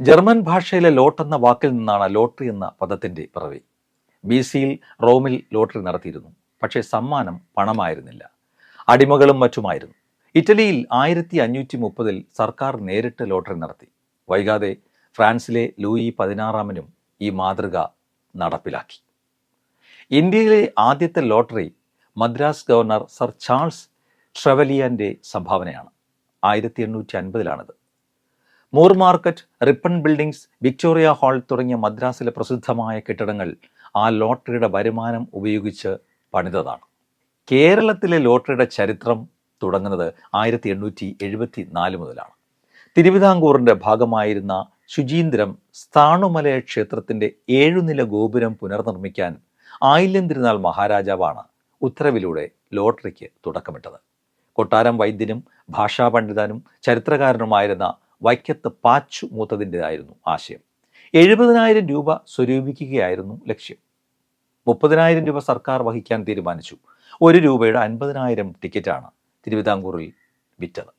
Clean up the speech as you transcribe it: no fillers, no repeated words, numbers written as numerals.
German ഭാഷയിലെ ലോട്ട് എന്ന വാക്കിൽ നിന്നാണ് ലോട്ടറി എന്ന പദത്തിന്റെ പിറവി. BC-യിൽ റോമിൽ ലോട്ടറി നടത്തിയിരുന്നു. പക്ഷേ സമ്മാനം പണമായിരുന്നില്ല, അടിമകളും മറ്റുമായിരുന്നു. ഇറ്റലിയിൽ 1530-ൽ സർക്കാർ നേരിട്ട് ലോട്ടറി നടത്തി. വൈകാതെ ഫ്രാൻസിലെ ലൂയി 16-നും ഈ മാതൃക നടപ്പിലാക്കി. ഇന്ത്യയിലെ ആദ്യത്തെ lottery Madras governor sir Charles ട്രെവലിയന്റെ സംഭാവനയാണ്. 1850-ലാണിത്. Moore market, Ripon buildings, Victoria hall തുടങ്ങിയ മദ്രാസിലെ പ്രസിദ്ധമായ കെട്ടിടങ്ങൾ ആ ലോട്ടറിയുടെ വരുമാനം ഉപയോഗിച്ച് പണിതതാണ്. കേരളത്തിലെ ലോട്ടറിയുടെ ചരിത്രം തുടങ്ങുന്നത് 1874 മുതലാണ്. തിരുവിതാംകൂറിൻ്റെ ഭാഗമായിരുന്ന ശുചീന്ദ്രം സ്ഥാണുമലയ ക്ഷേത്രത്തിൻ്റെ 7 നില ഗോപുരം പുനർനിർമ്മിക്കാൻ ആയില്യം തിരുനാൾ മഹാരാജാവാണ് ഉത്തരവിലൂടെ ലോട്ടറിക്ക് തുടക്കമിട്ടത്. കൊട്ടാരം വൈദ്യനും ഭാഷാ പണ്ഡിതനും ചരിത്രകാരനുമായിരുന്ന വൈക്കത്ത് പാച്ചു മൂത്തതിൻ്റെതായിരുന്നു ആശയം. 70,000 രൂപ സ്വരൂപിക്കുകയായിരുന്നു ലക്ഷ്യം. 30,000 രൂപ സർക്കാർ വഹിക്കാൻ തീരുമാനിച്ചു. 1 രൂപയുടെ 50,000 ടിക്കറ്റാണ് തിരുവിതാംകൂറിൽ വിറ്റത്.